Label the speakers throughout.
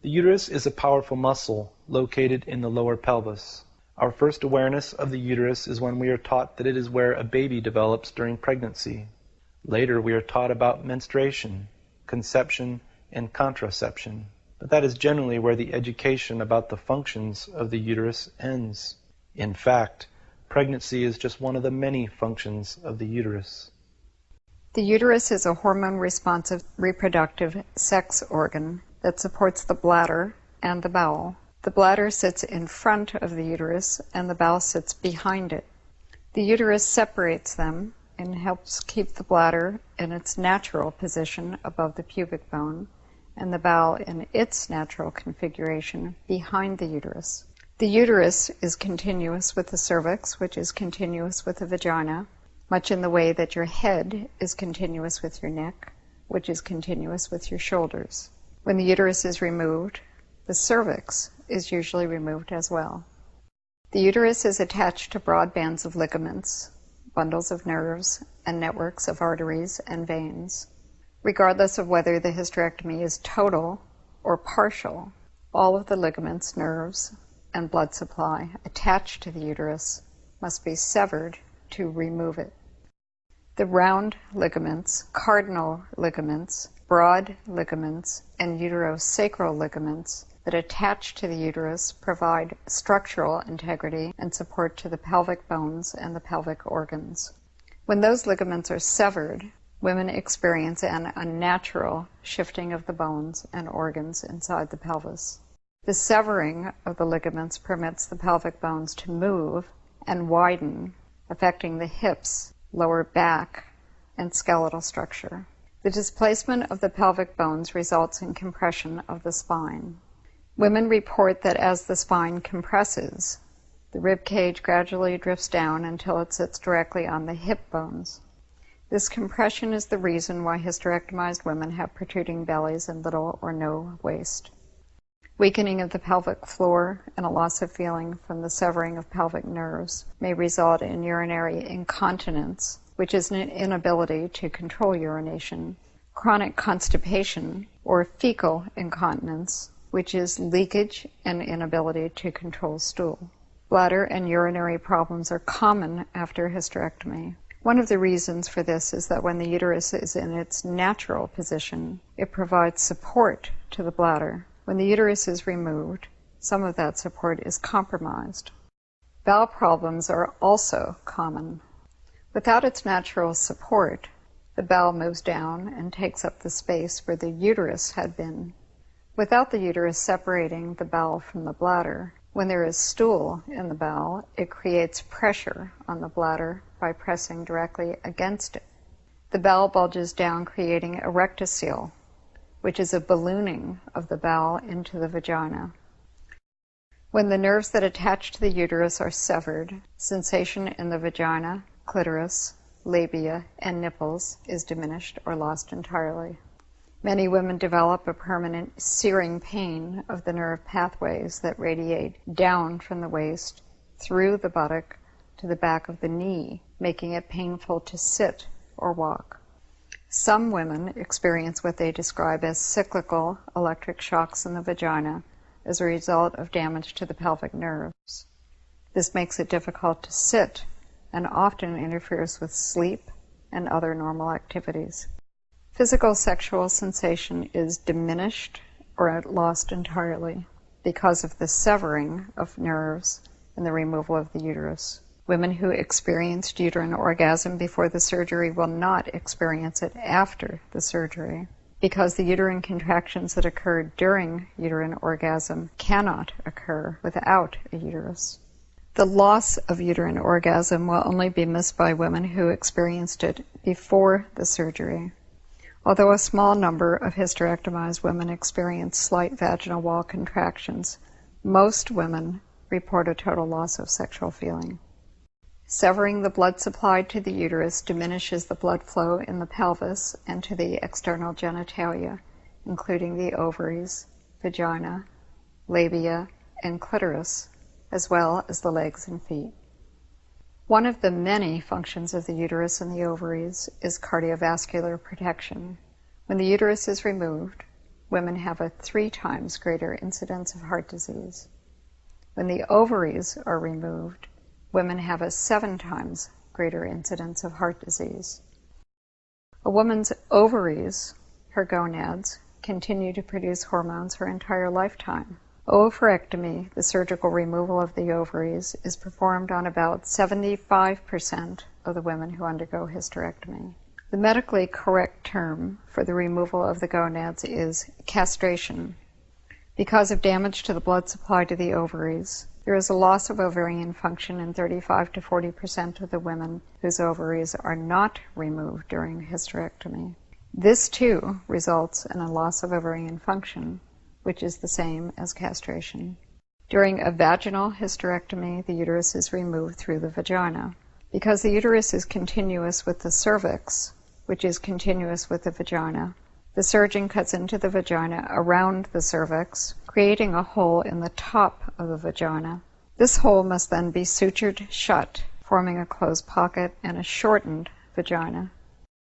Speaker 1: The uterus is a powerful muscle located in the lower pelvis. Our first awareness of the uterus is when we are taught that it is where a baby develops during pregnancy. Later we are taught about menstruation, conception, and contraception. But that is generally where the education about the functions of the uterus ends. In fact, pregnancy is just one of the many functions of the uterus.
Speaker 2: The uterus is a hormone-responsive reproductive sex organ that supports the bladder and the bowel. The bladder sits in front of the uterus and the bowel sits behind it. The uterus separates them and helps keep the bladder in its natural position above the pubic bone and the bowel in its natural configuration behind the uterus. The uterus is continuous with the cervix, which is continuous with the vagina, much in the way that your head is continuous with your neck, which is continuous with your shoulders. When the uterus is removed, the cervix is usually removed as well. The uterus is attached to broad bands of ligaments, bundles of nerves, and networks of arteries and veins. Regardless of whether the hysterectomy is total or partial, all of the ligaments, nerves, and blood supply attached to the uterus must be severed to remove it. The round ligaments, cardinal ligaments, broad ligaments, and uterosacral ligaments that attach to the uterus provide structural integrity and support to the pelvic bones and the pelvic organs. When those ligaments are severed, women experience an unnatural shifting of the bones and organs inside the pelvis. The severing of the ligaments permits the pelvic bones to move and widen, affecting the hips, lower back, and skeletal structure. The displacement of the pelvic bones results in compression of the spine. Women report that as the spine compresses, the rib cage gradually drifts down until it sits directly on the hip bones. This compression is the reason why hysterectomized women have protruding bellies and little or no waist. Weakening of the pelvic floor and a loss of feeling from the severing of pelvic nerves may result in urinary incontinence, which is an inability to control urination, chronic constipation, or fecal incontinence, which is leakage and inability to control stool. Bladder and urinary problems are common after hysterectomy. One of the reasons for this is that when the uterus is in its natural position, it provides support to the bladder. When the uterus is removed, some of that support is compromised. Bowel problems are also common. Without its natural support, the bowel moves down and takes up the space where the uterus had been. Without the uterus separating the bowel from the bladder, when there is stool in the bowel, it creates pressure on the bladder by pressing directly against it. The bowel bulges down, creating a rectocele, which is a ballooning of the bowel into the vagina. When the nerves that attach to the uterus are severed, sensation in the vagina, clitoris, labia, and nipples is diminished or lost entirely. Many women develop a permanent searing pain of the nerve pathways that radiate down from the waist, through the buttock, to the back of the knee, making it painful to sit or walk. Some women experience what they describe as cyclical electric shocks in the vagina as a result of damage to the pelvic nerves. This makes it difficult to sit and often interferes with sleep and other normal activities. Physical sexual sensation is diminished or lost entirely because of the severing of nerves and the removal of the uterus. Women who experienced uterine orgasm before the surgery will not experience it after the surgery because the uterine contractions that occurred during uterine orgasm cannot occur without a uterus. The loss of uterine orgasm will only be missed by women who experienced it before the surgery. Although a small number of hysterectomized women experience slight vaginal wall contractions, most women report a total loss of sexual feeling. Severing the blood supply to the uterus diminishes the blood flow in the pelvis and to the external genitalia, including the ovaries, vagina, labia, and clitoris, as well as the legs and feet. One of the many functions of the uterus and the ovaries is cardiovascular protection. When the uterus is removed, women have a 3 times greater incidence of heart disease. When the ovaries are removed, women have a 7 times greater incidence of heart disease. A woman's ovaries, her gonads, continue to produce hormones her entire lifetime. Oophorectomy, the surgical removal of the ovaries, is performed on about 75% of the women who undergo hysterectomy. The medically correct term for the removal of the gonads is castration. Because of damage to the blood supply to the ovaries, there is a loss of ovarian function in 35 to 40% of the women whose ovaries are not removed during hysterectomy. This, too, results in a loss of ovarian function, which is the same as castration. During a vaginal hysterectomy, the uterus is removed through the vagina. Because the uterus is continuous with the cervix, which is continuous with the vagina, the surgeon cuts into the vagina around the cervix, creating a hole in the top of the vagina. This hole must then be sutured shut, forming a closed pocket and a shortened vagina.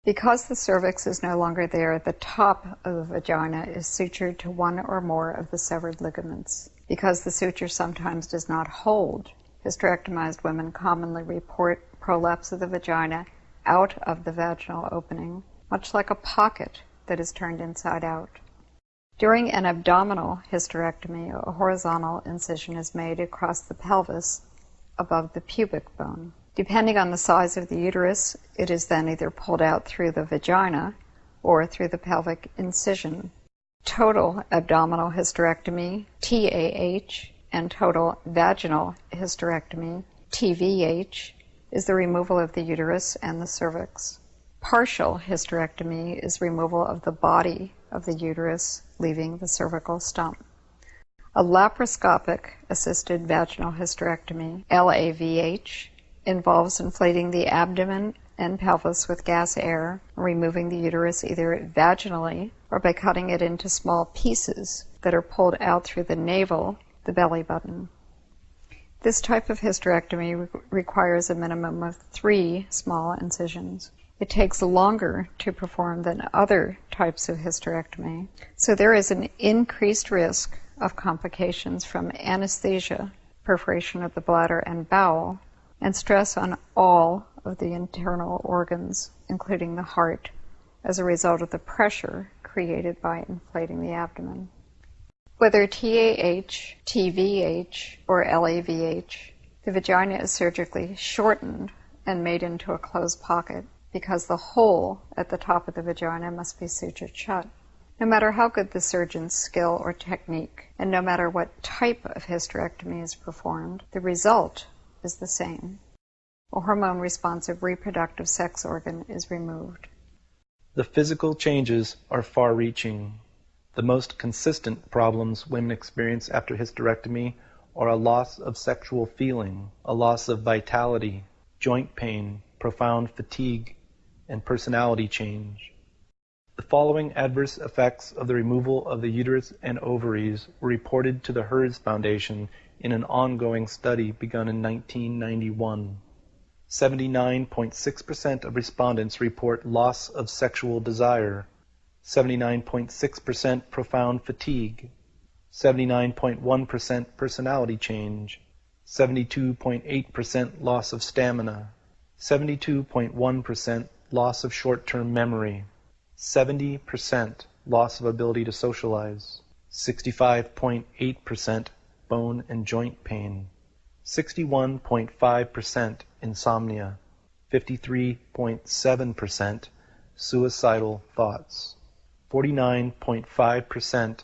Speaker 2: Because the cervix is no longer there, the top of the vagina is sutured to one or more of the severed ligaments. Because the suture sometimes does not hold, hysterectomized women commonly report prolapse of the vagina out of the vaginal opening, much like a pocket that is turned inside out. During an abdominal hysterectomy, a horizontal incision is made across the pelvis above the pubic bone. Depending on the size of the uterus, it is then either pulled out through the vagina or through the pelvic incision. Total abdominal hysterectomy, TAH, and total vaginal hysterectomy, TVH, is the removal of the uterus and the cervix. Partial hysterectomy is removal of the body of the uterus, leaving the cervical stump. A laparoscopic assisted vaginal hysterectomy, LAVH, involves inflating the abdomen and pelvis with gas air, removing the uterus either vaginally or by cutting it into small pieces that are pulled out through the navel, the belly button. This type of hysterectomy requires a minimum of 3 small incisions. It takes longer to perform than other types of hysterectomy, so there is an increased risk of complications from anesthesia, perforation of the bladder and bowel, and stress on all of the internal organs, including the heart, as a result of the pressure created by inflating the abdomen. Whether TAH, TVH, or LAVH, the vagina is surgically shortened and made into a closed pocket because the hole at the top of the vagina must be sutured shut. No matter how good the surgeon's skill or technique, and no matter what type of hysterectomy is performed, the result is the same. A hormone-responsive reproductive sex organ is removed.
Speaker 1: The physical changes are far-reaching. The most consistent problems women experience after hysterectomy are a loss of sexual feeling, a loss of vitality, joint pain, profound fatigue, and personality change. The following adverse effects of the removal of the uterus and ovaries were reported to the HERS Foundation in an ongoing study begun in 1991. 79.6% of respondents report loss of sexual desire, 79.6% profound fatigue, 79.1% personality change, 72.8% loss of stamina, 72.1% loss of short-term memory, 70% loss of ability to socialize, 65.8% bone and joint pain, 61.5% insomnia, 53.7% suicidal thoughts, 49.5%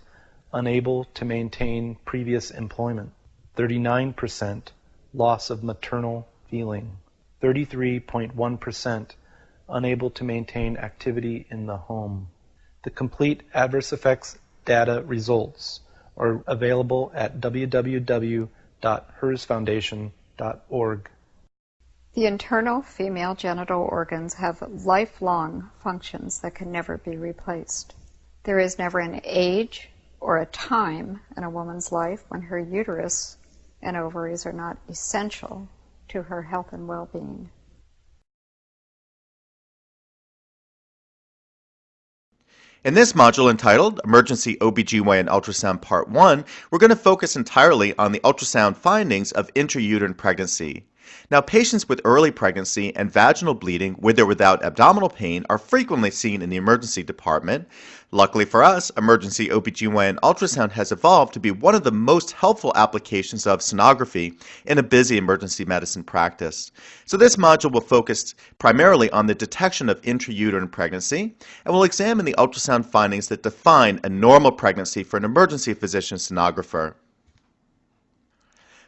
Speaker 1: unable to maintain previous employment, 39% loss of maternal feeling, 33.1% unable to maintain activity in the home. The complete adverse effects data results are available at www.hersfoundation.org.
Speaker 2: The internal female genital organs have lifelong functions that can never be replaced. There is never an age or a time in a woman's life when her uterus and ovaries are not essential to her health and well-being.
Speaker 3: In this module entitled Emergency OBGYN Ultrasound Part 1, we're going to focus entirely on the ultrasound findings of intrauterine pregnancy. Now, patients with early pregnancy and vaginal bleeding with or without abdominal pain are frequently seen in the emergency department. Luckily for us, emergency OBGYN ultrasound has evolved to be one of the most helpful applications of sonography in a busy emergency medicine practice. So this module will focus primarily on the detection of intrauterine pregnancy, and we'll examine the ultrasound findings that define a normal pregnancy for an emergency physician sonographer.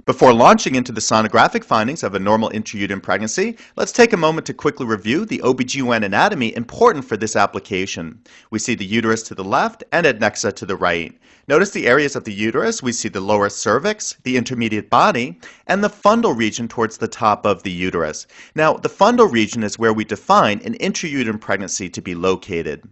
Speaker 3: Before launching into the sonographic findings of a normal intrauterine pregnancy, let's take a moment to quickly review the OBGYN anatomy important for this application. We see the uterus to the left and adnexa to the right. Notice the areas of the uterus. We see the lower cervix, the intermediate body, and the fundal region towards the top of the uterus. Now, the fundal region is where we define an intrauterine pregnancy to be located.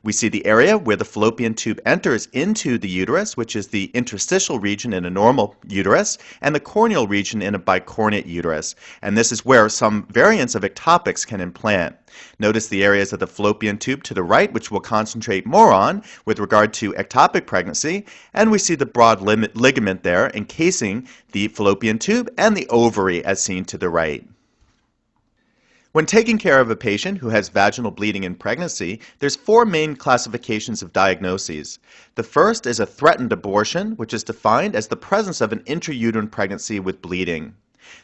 Speaker 3: We see the area where the fallopian tube enters into the uterus, which is the interstitial region in a normal uterus, and the corneal region in a bicornuate uterus. And this is where some variants of ectopics can implant. Notice the areas of the fallopian tube to the right, which we'll concentrate more on with regard to ectopic pregnancy. And we see the broad ligament there encasing the fallopian tube and the ovary as seen to the right. When taking care of a patient who has vaginal bleeding in pregnancy, there's four main classifications of diagnoses. The first is a threatened abortion, which is defined as the presence of an intrauterine pregnancy with bleeding.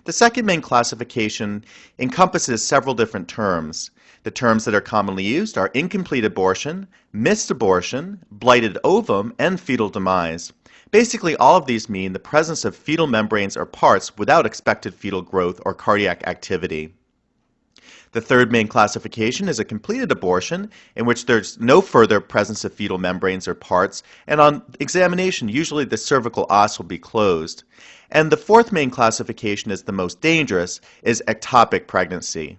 Speaker 3: The second main classification encompasses several different terms. The terms that are commonly used are incomplete abortion, missed abortion, blighted ovum, and fetal demise. Basically, all of these mean the presence of fetal membranes or parts without expected fetal growth or cardiac activity. The third main classification is a completed abortion, in which there's no further presence of fetal membranes or parts, and on examination, usually the cervical os will be closed. And the fourth main classification is the most dangerous, is ectopic pregnancy.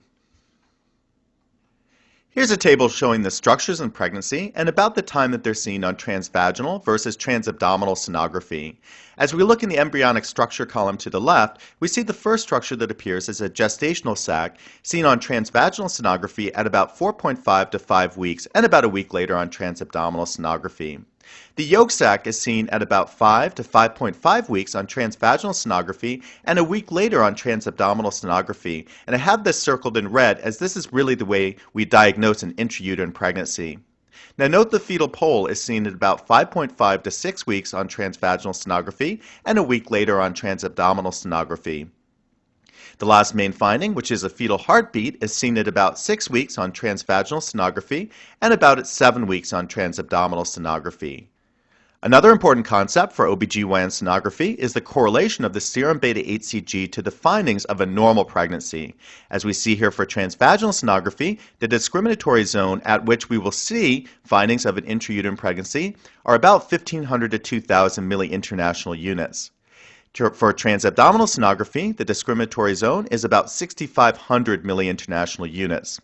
Speaker 3: Here's a table showing the structures in pregnancy and about the time that they're seen on transvaginal versus transabdominal sonography. As we look in the embryonic structure column to the left, we see the first structure that appears as a gestational sac seen on transvaginal sonography at about 4.5 to 5 weeks and about a week later on transabdominal sonography. The yolk sac is seen at about 5 to 5.5 weeks on transvaginal sonography and a week later on transabdominal sonography. And I have this circled in red as this is really the way we diagnose an intrauterine pregnancy. Now note the fetal pole is seen at about 5.5 to 6 weeks on transvaginal sonography and a week later on transabdominal sonography. The last main finding, which is a fetal heartbeat, is seen at about 6 weeks on transvaginal sonography and about at 7 weeks on transabdominal sonography. Another important concept for OBGYN sonography is the correlation of the serum beta-HCG to the findings of a normal pregnancy. As we see here for transvaginal sonography, the discriminatory zone at which we will see findings of an intrauterine pregnancy are about 1,500 to 2,000 milli-international units. For transabdominal sonography, the discriminatory zone is about 6,500 milli-international units.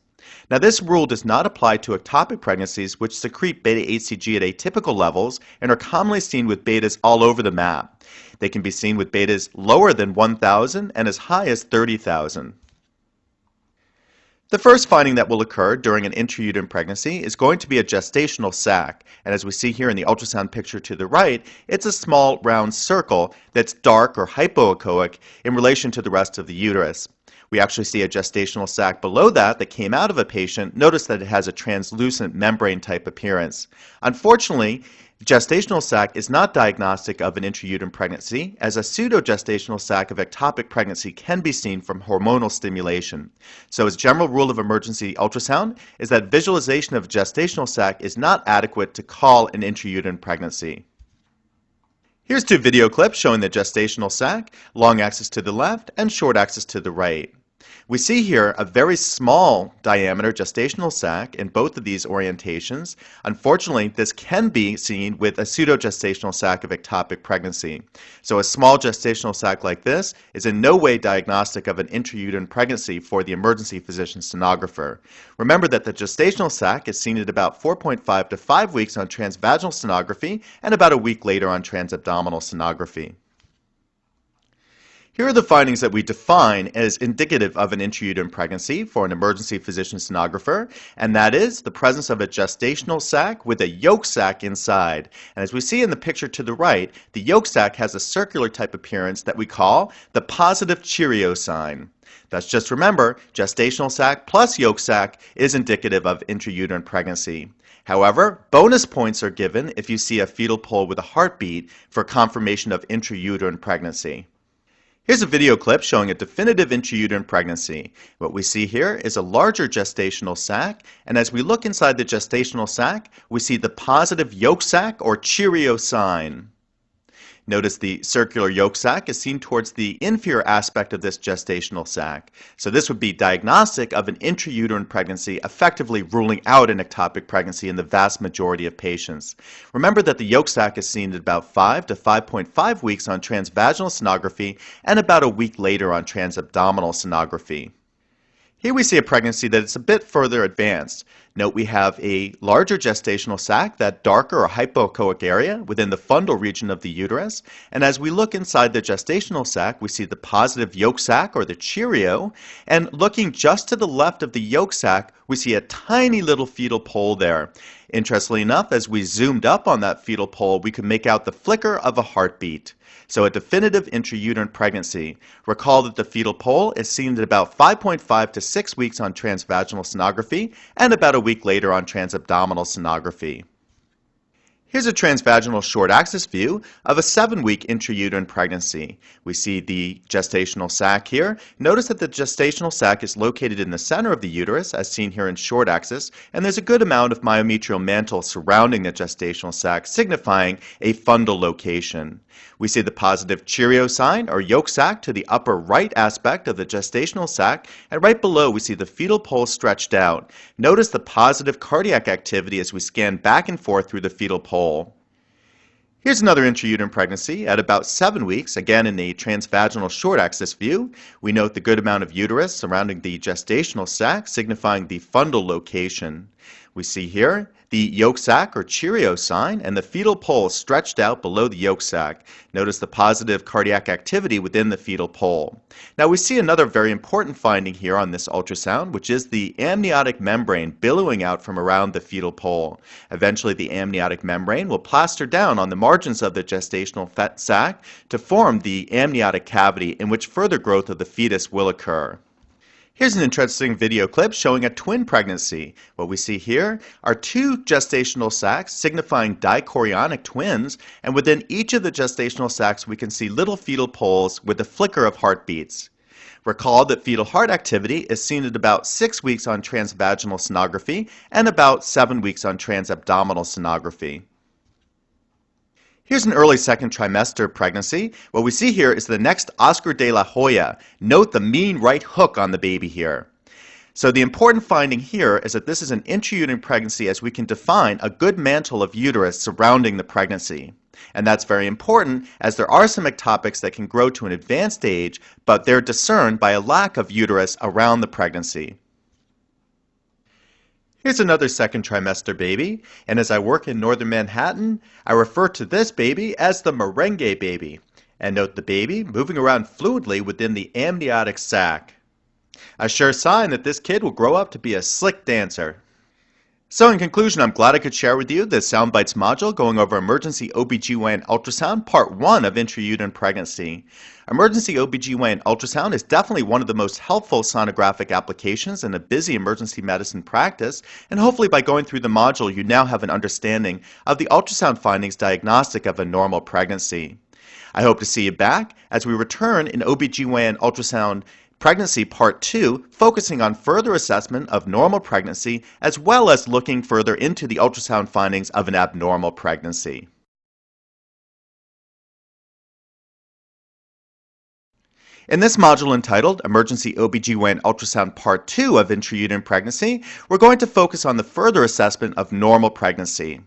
Speaker 3: Now, this rule does not apply to ectopic pregnancies which secrete beta-HCG at atypical levels and are commonly seen with betas all over the map. They can be seen with betas lower than 1,000 and as high as 30,000. The first finding that will occur during an intrauterine pregnancy is going to be a gestational sac, and as we see here in the ultrasound picture to the right, it's a small round circle that's dark or hypoechoic in relation to the rest of the uterus. We actually see a gestational sac below that came out of a patient. Notice that it has a translucent membrane type appearance. Unfortunately, gestational sac is not diagnostic of an intrauterine pregnancy, as a pseudogestational sac of ectopic pregnancy can be seen from hormonal stimulation. So as a general rule of emergency ultrasound is that visualization of a gestational sac is not adequate to call an intrauterine pregnancy. Here's two video clips showing the gestational sac, long axis to the left and short axis to the right. We see here a very small diameter gestational sac in both of these orientations. Unfortunately, this can be seen with a pseudogestational sac of ectopic pregnancy. So a small gestational sac like this is in no way diagnostic of an intrauterine pregnancy for the emergency physician sonographer. Remember that the gestational sac is seen at about 4.5 to 5 weeks on transvaginal sonography and about a week later on transabdominal sonography. Here are the findings that we define as indicative of an intrauterine pregnancy for an emergency physician sonographer, and that is the presence of a gestational sac with a yolk sac inside. And as we see in the picture to the right, the yolk sac has a circular type appearance that we call the positive Cheerio sign. Thus, just remember, gestational sac plus yolk sac is indicative of intrauterine pregnancy. However, bonus points are given if you see a fetal pole with a heartbeat for confirmation of intrauterine pregnancy. Here's a video clip showing a definitive intrauterine pregnancy. What we see here is a larger gestational sac, and as we look inside the gestational sac, we see the positive yolk sac or Cheerio sign. Notice the circular yolk sac is seen towards the inferior aspect of this gestational sac. So this would be diagnostic of an intrauterine pregnancy, effectively ruling out an ectopic pregnancy in the vast majority of patients. Remember that the yolk sac is seen at about 5 to 5.5 weeks on transvaginal sonography and about a week later on transabdominal sonography. Here we see a pregnancy that is a bit further advanced. Note we have a larger gestational sac, that darker or hypoechoic area within the fundal region of the uterus. And as we look inside the gestational sac, we see the positive yolk sac or the Cheerio. And looking just to the left of the yolk sac, we see a tiny little fetal pole there. Interestingly enough, as we zoomed up on that fetal pole, we could make out the flicker of a heartbeat. So a definitive intrauterine pregnancy. Recall that the fetal pole is seen at about 5.5 to 6 weeks on transvaginal sonography and about a week later on transabdominal sonography. Here's a transvaginal short-axis view of a 7-week intrauterine pregnancy. We see the gestational sac here. Notice that the gestational sac is located in the center of the uterus, as seen here in short-axis, and there's a good amount of myometrial mantle surrounding the gestational sac, signifying a fundal location. We see the positive Cheerio sign, or yolk sac, to the upper right aspect of the gestational sac, and right below we see the fetal pole stretched out. Notice the positive cardiac activity as we scan back and forth through the fetal pole. Here's another intrauterine pregnancy at about 7 weeks, again in a transvaginal short-axis view. We note the good amount of uterus surrounding the gestational sac, signifying the fundal location. We see here the yolk sac or Cheerio sign and the fetal pole stretched out below the yolk sac. Notice the positive cardiac activity within the fetal pole. Now we see another very important finding here on this ultrasound, which is the amniotic membrane billowing out from around the fetal pole. Eventually the amniotic membrane will plaster down on the margins of the gestational sac to form the amniotic cavity in which further growth of the fetus will occur. Here's an interesting video clip showing a twin pregnancy. What we see here are 2 gestational sacs signifying dichorionic twins, and within each of the gestational sacs we can see little fetal poles with the flicker of heartbeats. Recall that fetal heart activity is seen at about 6 weeks on transvaginal sonography and about 7 weeks on transabdominal sonography. Here's an early second trimester pregnancy. What we see here is the next Oscar de la Hoya. Note the mean right hook on the baby here. So the important finding here is that this is an intrauterine pregnancy as we can define a good mantle of uterus surrounding the pregnancy. And that's very important as there are some ectopics that can grow to an advanced age, but they're discerned by a lack of uterus around the pregnancy. Here's another second trimester baby, and as I work in northern Manhattan, I refer to this baby as the merengue baby. And note the baby moving around fluidly within the amniotic sac. A sure sign that this kid will grow up to be a slick dancer. So in conclusion, I'm glad I could share with you this Soundbites module going over emergency OBGYN ultrasound, part 1 of intrauterine pregnancy. Emergency OBGYN ultrasound is definitely one of the most helpful sonographic applications in a busy emergency medicine practice, and hopefully by going through the module you now have an understanding of the ultrasound findings diagnostic of a normal pregnancy. I hope to see you back as we return in OBGYN ultrasound Pregnancy Part 2, focusing on further assessment of normal pregnancy as well as looking further into the ultrasound findings of an abnormal pregnancy. In this module entitled Emergency OBGYN Ultrasound Part 2 of Intrauterine Pregnancy, we're going to focus on the further assessment of normal pregnancy.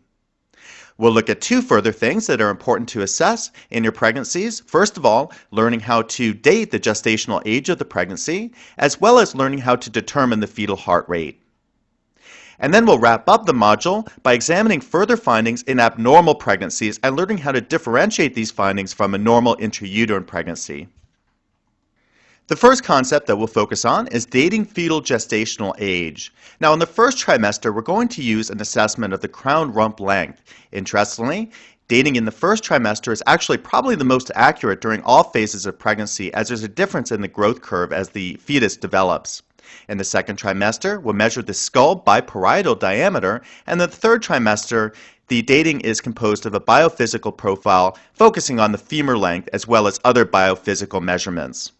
Speaker 3: We'll look at 2 further things that are important to assess in your pregnancies. First of all, learning how to date the gestational age of the pregnancy, as well as learning how to determine the fetal heart rate. And then we'll wrap up the module by examining further findings in abnormal pregnancies and learning how to differentiate these findings from a normal intrauterine pregnancy. The first concept that we'll focus on is dating fetal gestational age. Now, in the first trimester, we're going to use an assessment of the crown rump length. Interestingly, dating in the first trimester is actually probably the most accurate during all phases of pregnancy, as there's a difference in the growth curve as the fetus develops. In the second trimester, we'll measure the skull biparietal diameter, and in the third trimester, the dating is composed of a biophysical profile focusing on the femur length as well as other biophysical measurements.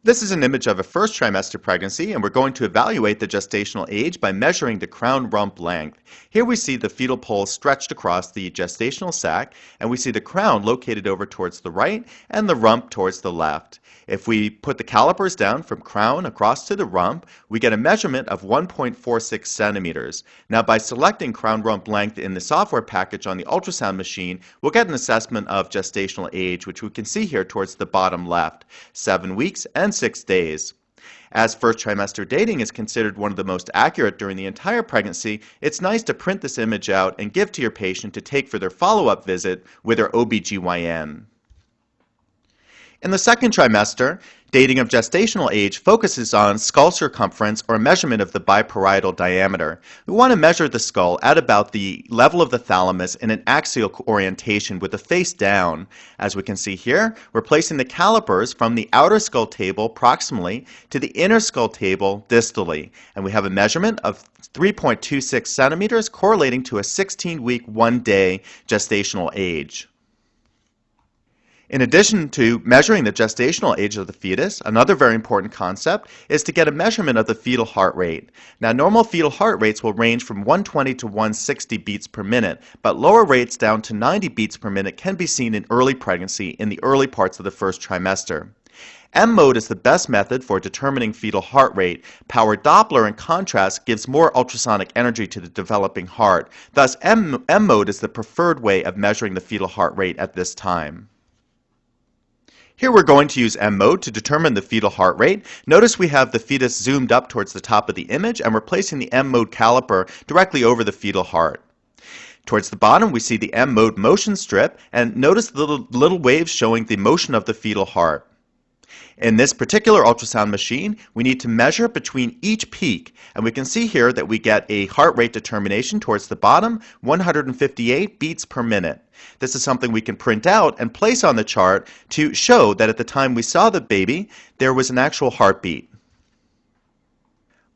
Speaker 3: This is an image of a first trimester pregnancy, and we're going to evaluate the gestational age by measuring the crown rump length. Here we see the fetal pole stretched across the gestational sac, and we see the crown located over towards the right and the rump towards the left. If we put the calipers down from crown across to the rump, we get a measurement of 1.46 centimeters. Now, by selecting crown rump length in the software package on the ultrasound machine, we'll get an assessment of gestational age, which we can see here towards the bottom left, 7 weeks and 6 days. As first trimester dating is considered one of the most accurate during the entire pregnancy, it's nice to print this image out and give to your patient to take for their follow-up visit with their OB/GYN. In the second trimester, dating of gestational age focuses on skull circumference or measurement of the biparietal diameter. We want to measure the skull at about the level of the thalamus in an axial orientation with the face down. As we can see here, we're placing the calipers from the outer skull table proximally to the inner skull table distally, and we have a measurement of 3.26 centimeters correlating to a 16-week, 1-day gestational age. In addition to measuring the gestational age of the fetus, another very important concept is to get a measurement of the fetal heart rate. Now, normal fetal heart rates will range from 120 to 160 beats per minute, but lower rates down to 90 beats per minute can be seen in early pregnancy in the early parts of the first trimester. M mode is the best method for determining fetal heart rate. Power Doppler, in contrast, gives more ultrasonic energy to the developing heart. Thus, M mode is the preferred way of measuring the fetal heart rate at this time. Here we're going to use M mode to determine the fetal heart rate. Notice we have the fetus zoomed up towards the top of the image, and we're placing the M mode caliper directly over the fetal heart. Towards the bottom, we see the M mode motion strip, and notice the little waves showing the motion of the fetal heart. In this particular ultrasound machine, we need to measure between each peak, and we can see here that we get a heart rate determination towards the bottom, 158 beats per minute. This is something we can print out and place on the chart to show that at the time we saw the baby, there was an actual heartbeat.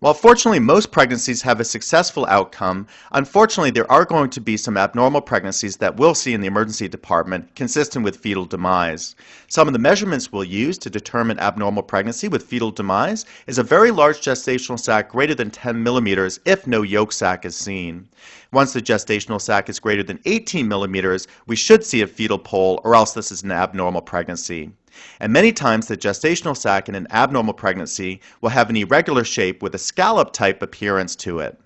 Speaker 3: While fortunately most pregnancies have a successful outcome, unfortunately there are going to be some abnormal pregnancies that we'll see in the emergency department consistent with fetal demise. Some of the measurements we'll use to determine abnormal pregnancy with fetal demise is a very large gestational sac greater than 10 millimeters if no yolk sac is seen. Once the gestational sac is greater than 18 millimeters, we should see a fetal pole, or else this is an abnormal pregnancy. And many times the gestational sac in an abnormal pregnancy will have an irregular shape with a scallop type appearance to it.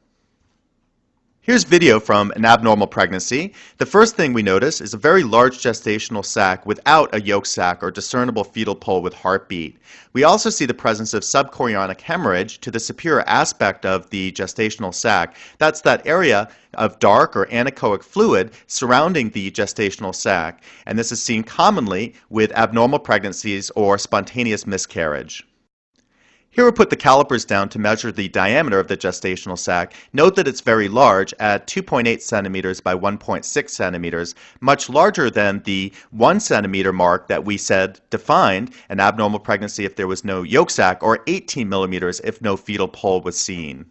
Speaker 3: Here's video from an abnormal pregnancy. The first thing we notice is a very large gestational sac without a yolk sac or discernible fetal pole with heartbeat. We also see the presence of subchorionic hemorrhage to the superior aspect of the gestational sac. That's that area of dark or anechoic fluid surrounding the gestational sac, and this is seen commonly with abnormal pregnancies or spontaneous miscarriage. Here we put the calipers down to measure the diameter of the gestational sac. Note that it's very large at 2.8 centimeters by 1.6 centimeters, much larger than the 1 centimeter mark that we said defined an abnormal pregnancy if there was no yolk sac, or 18 millimeters if no fetal pole was seen.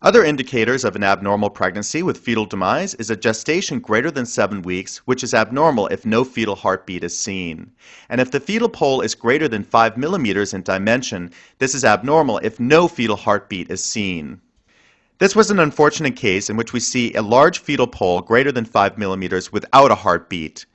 Speaker 3: Other indicators of an abnormal pregnancy with fetal demise is a gestation greater than 7 weeks, which is abnormal if no fetal heartbeat is seen. And if the fetal pole is greater than 5 millimeters in dimension, this is abnormal if no fetal heartbeat is seen. This was an unfortunate case in which we see a large fetal pole greater than 5 millimeters without a heartbeat.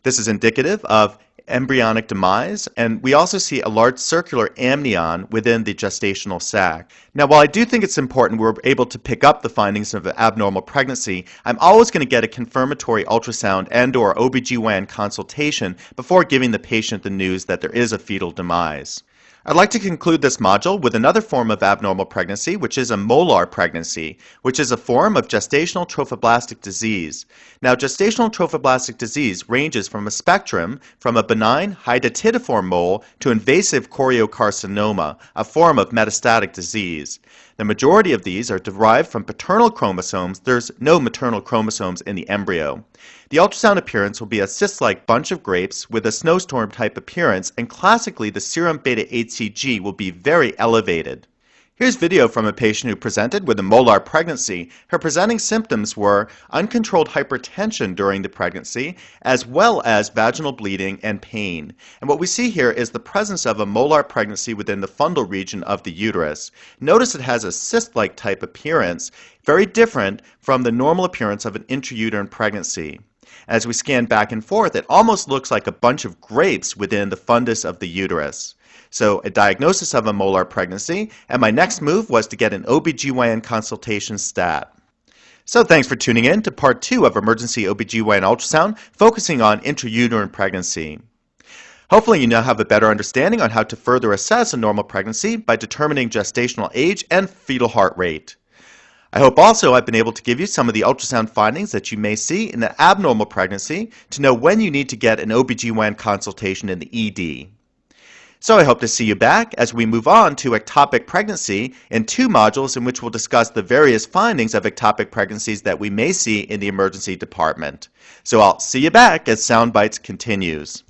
Speaker 3: This is indicative of embryonic demise, and we also see a large circular amnion within the gestational sac. Now, while I do think it's important we're able to pick up the findings of an abnormal pregnancy, I'm always going to get a confirmatory ultrasound and/or OB/GYN consultation before giving the patient the news that there is a fetal demise. I'd like to conclude this module with another form of abnormal pregnancy, which is a molar pregnancy, which is a form of gestational trophoblastic disease. Now, gestational trophoblastic disease ranges from a spectrum from a benign hydatidiform mole to invasive choriocarcinoma, a form of metastatic disease. The majority of these are derived from paternal chromosomes. There's no maternal chromosomes in the embryo. The ultrasound appearance will be a cyst-like bunch of grapes with a snowstorm-type appearance, and classically the serum beta-HCG will be very elevated. Here's video from a patient who presented with a molar pregnancy. Her presenting symptoms were uncontrolled hypertension during the pregnancy, as well as vaginal bleeding and pain. And what we see here is the presence of a molar pregnancy within the fundal region of the uterus. Notice it has a cyst-like type appearance, very different from the normal appearance of an intrauterine pregnancy. As we scan back and forth, it almost looks like a bunch of grapes within the fundus of the uterus. So a diagnosis of a molar pregnancy, and my next move was to get an OBGYN consultation stat. So thanks for tuning in to part 2 of Emergency OBGYN Ultrasound, focusing on intrauterine pregnancy. Hopefully you now have a better understanding on how to further assess a normal pregnancy by determining gestational age and fetal heart rate. I hope also I've been able to give you some of the ultrasound findings that you may see in an abnormal pregnancy to know when you need to get an OBGYN consultation in the ED. So I hope to see you back as we move on to ectopic pregnancy in 2 modules in which we'll discuss the various findings of ectopic pregnancies that we may see in the emergency department. So I'll see you back as Soundbites continues.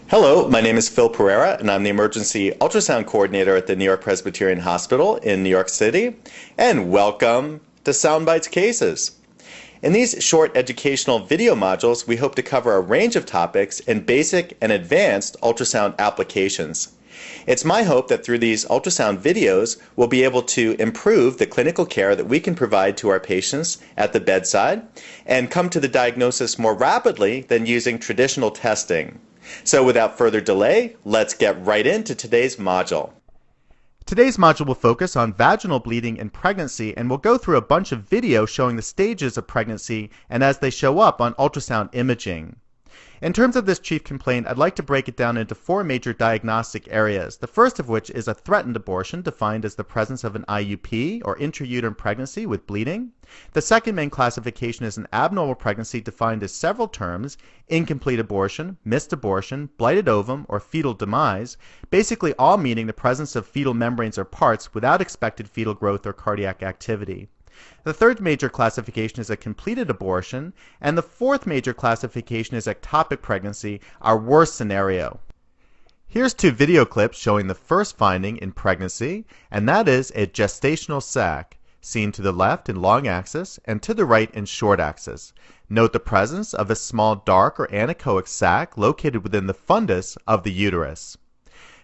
Speaker 3: Hello, my name is Phil Pereira, and I'm the Emergency Ultrasound Coordinator at the New York Presbyterian Hospital in New York City, and welcome to Soundbites Cases. In these short educational video modules, we hope to cover a range of topics in basic and advanced ultrasound applications. It's my hope that through these ultrasound videos, we'll be able to improve the clinical care that we can provide to our patients at the bedside and come to the diagnosis more rapidly than using traditional testing. So without further delay, let's get right into today's module. Today's module will focus on vaginal bleeding in pregnancy, and we'll go through a bunch of video showing the stages of pregnancy and as they show up on ultrasound imaging. In terms of this chief complaint, I'd like to break it down into 4 major diagnostic areas, the first of which is a threatened abortion, defined as the presence of an IUP, or intrauterine pregnancy with bleeding. The second main classification is an abnormal pregnancy, defined as several terms: incomplete abortion, missed abortion, blighted ovum, or fetal demise, basically all meaning the presence of fetal membranes or parts without expected fetal growth or cardiac activity. The third major classification is a completed abortion, and the fourth major classification is ectopic pregnancy, our worst scenario. Here's 2 video clips showing the first finding in pregnancy, and that is a gestational sac, seen to the left in long axis and to the right in short axis. Note the presence of a small dark or anechoic sac located within the fundus of the uterus.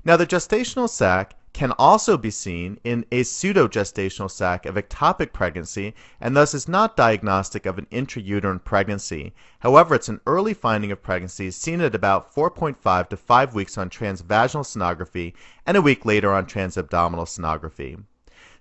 Speaker 3: Now, the gestational sac can also be seen in a pseudogestational sac of ectopic pregnancy, and thus is not diagnostic of an intrauterine pregnancy. However, it's an early finding of pregnancy seen at about 4.5 to 5 weeks on transvaginal sonography and a week later on transabdominal sonography.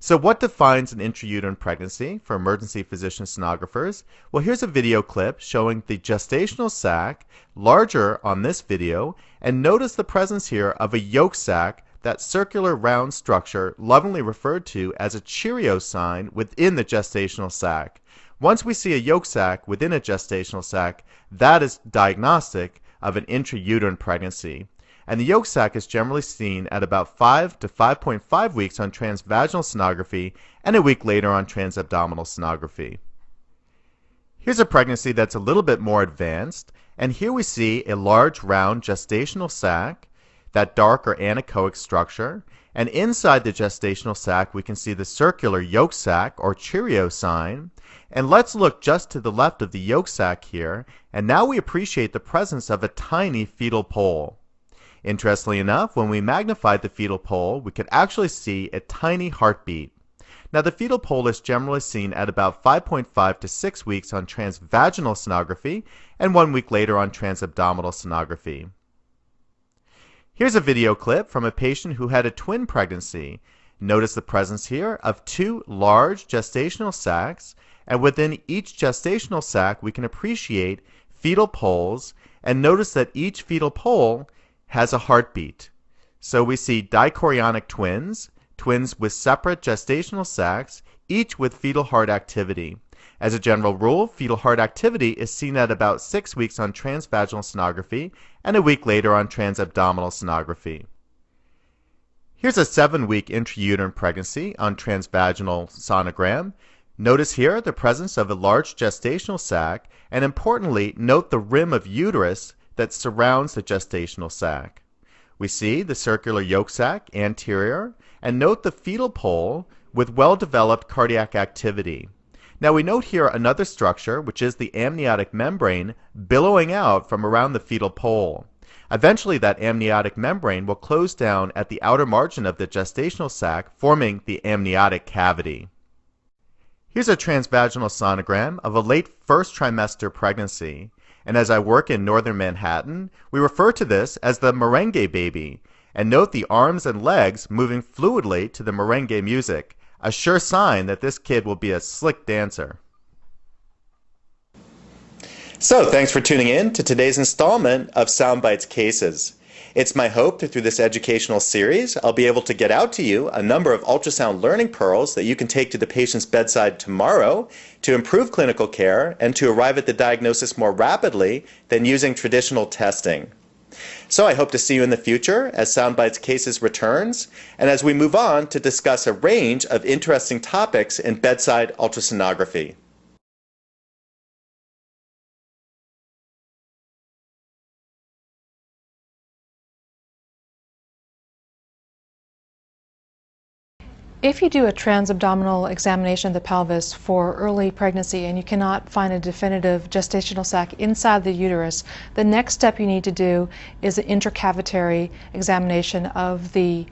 Speaker 3: So what defines an intrauterine pregnancy for emergency physician sonographers? Well, here's a video clip showing the gestational sac, larger on this video, and notice the presence here of a yolk sac, that circular round structure lovingly referred to as a Cheerio sign within the gestational sac. Once we see a yolk sac within a gestational sac, that is diagnostic of an intrauterine pregnancy. And the yolk sac is generally seen at about 5 to 5.5 weeks on transvaginal sonography and a week later on transabdominal sonography. Here's a pregnancy that's a little bit more advanced, and here we see a large round gestational sac, that dark or anechoic structure, and inside the gestational sac we can see the circular yolk sac or Cheerio sign. And let's look just to the left of the yolk sac here, and now we appreciate the presence of a tiny fetal pole. Interestingly enough, when we magnified the fetal pole, we could actually see a tiny heartbeat. Now, the fetal pole is generally seen at about 5.5 to 6 weeks on transvaginal sonography and 1 week later on transabdominal sonography. Here's a video clip from a patient who had a twin pregnancy. Notice the presence here of 2 large gestational sacs, and within each gestational sac we can appreciate fetal poles, and notice that each fetal pole has a heartbeat. So we see dichorionic twins, twins with separate gestational sacs, each with fetal heart activity. As a general rule, fetal heart activity is seen at about 6 weeks on transvaginal sonography and a week later on transabdominal sonography. Here's a 7-week intrauterine pregnancy on transvaginal sonogram. Notice here the presence of a large gestational sac, and importantly, note the rim of uterus that surrounds the gestational sac. We see the circular yolk sac anterior, and note the fetal pole with well-developed cardiac activity. Now we note here another structure, which is the amniotic membrane billowing out from around the fetal pole. Eventually that amniotic membrane will close down at the outer margin of the gestational sac, forming the amniotic cavity. Here's a transvaginal sonogram of a late first trimester pregnancy. And as I work in northern Manhattan, we refer to this as the merengue baby. And note the arms and legs moving fluidly to the merengue music, a sure sign that this kid will be a slick dancer. So, thanks for tuning in to today's installment of Soundbites Cases. It's my hope that through this educational series, I'll be able to get out to you a number of ultrasound learning pearls that you can take to the patient's bedside tomorrow to improve clinical care and to arrive at the diagnosis more rapidly than using traditional testing. So I hope to see you in the future as Soundbites Cases returns and as we move on to discuss a range of interesting topics in bedside ultrasonography.
Speaker 4: If you do a transabdominal examination of the pelvis for early pregnancy and you cannot find a definitive gestational sac inside the uterus, the next step you need to do is an intracavitary examination of the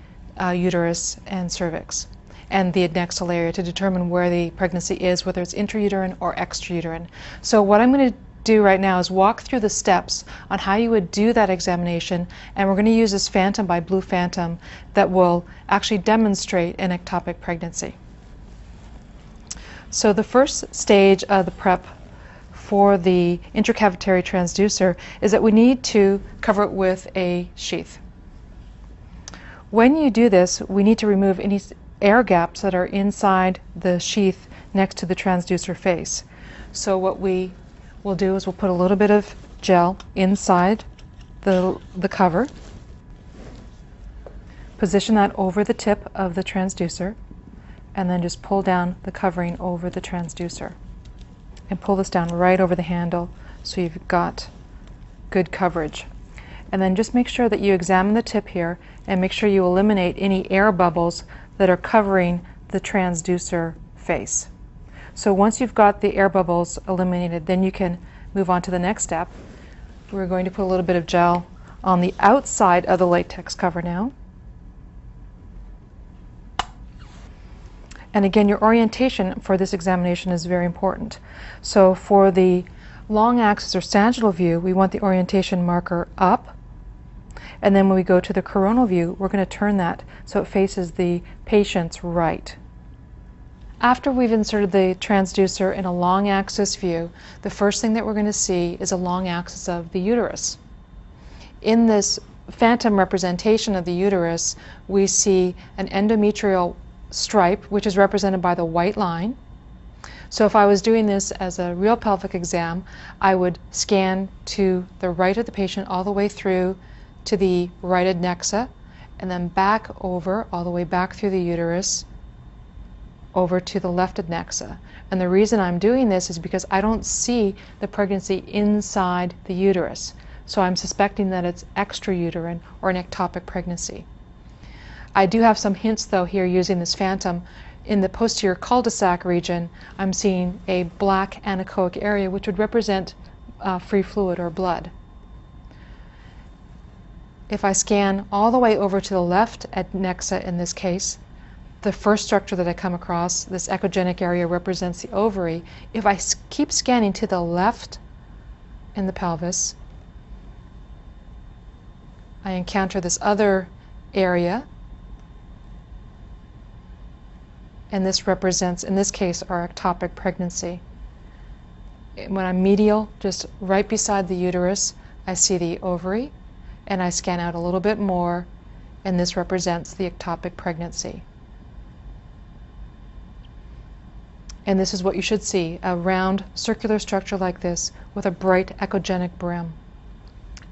Speaker 4: uterus and cervix and the adnexal area to determine where the pregnancy is, whether it's intrauterine or extrauterine. So what I'm going to do right now is walk through the steps on how you would do that examination, and we're going to use this phantom by Blue Phantom that will actually demonstrate an ectopic pregnancy. So the first stage of the prep for the intracavitary transducer is that we need to cover it with a sheath. When you do this, we need to remove any air gaps that are inside the sheath next to the transducer face. So what we will do is we'll put a little bit of gel inside the cover, position that over the tip of the transducer, and then just pull down the covering over the transducer and pull this down right over the handle so you've got good coverage. And then just make sure that you examine the tip here and make sure you eliminate any air bubbles that are covering the transducer face. So once you've got the air bubbles eliminated, then you can move on to the next step. We're going to put a little bit of gel on the outside of the latex cover now. And again, your orientation for this examination is very important. So for the long axis or sagittal view, we want the orientation marker up. And then when we go to the coronal view, we're going to turn that so it faces the patient's right. After we've inserted the transducer in a long axis view, the first thing that we're going to see is a long axis of the uterus. In this phantom representation of the uterus, we see an endometrial stripe, which is represented by the white line. So if I was doing this as a real pelvic exam, I would scan to the right of the patient all the way through to the right adnexa, and then back over, all the way back through the uterus, over to the left adnexa. And the reason I'm doing this is because I don't see the pregnancy inside the uterus. So I'm suspecting that it's extrauterine or an ectopic pregnancy. I do have some hints though here using this phantom. In the posterior cul-de-sac region, I'm seeing a black anechoic area which would represent free fluid or blood. If I scan all the way over to the left adnexa in this case, the first structure that I come across, this echogenic area, represents the ovary. If I keep scanning to the left in the pelvis, I encounter this other area. and this represents, in this case, our ectopic pregnancy. When I'm medial, just right beside the uterus, I see the ovary, and I scan out a little bit more, and this represents the ectopic pregnancy. And this is what you should see, a round circular structure like this with a bright echogenic brim.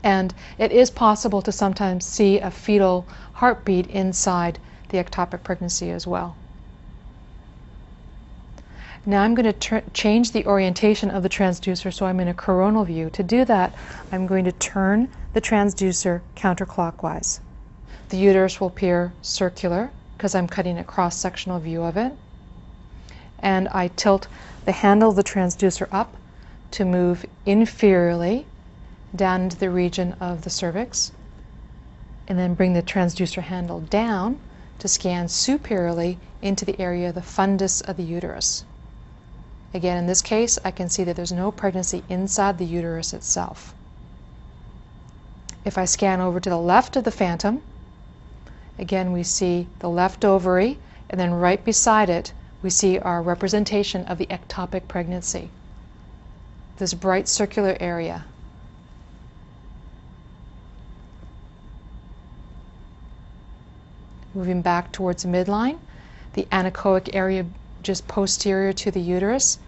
Speaker 4: And it is possible to sometimes see a fetal heartbeat inside the ectopic pregnancy as well. Now I'm going to change the orientation of the transducer so I'm in a coronal view. To do that, I'm going to turn the transducer counterclockwise. The uterus will appear circular because I'm cutting a cross-sectional view of it. And I tilt the handle of the transducer up to move inferiorly down into the region of the cervix, and then bring the transducer handle down to scan superiorly into the area of the fundus of the uterus. Again, in this case, I can see that there's no pregnancy inside the uterus itself. If I scan over to the left of the phantom, again we see the left ovary, and then right beside it we see our representation of the ectopic pregnancy, this bright circular area. Moving back towards the midline, the anechoic area just posterior to the uterus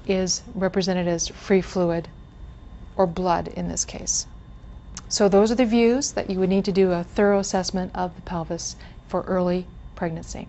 Speaker 4: is represented as free fluid, or blood in this case. So those are the views that you would need to do a thorough assessment of the pelvis for early pregnancy.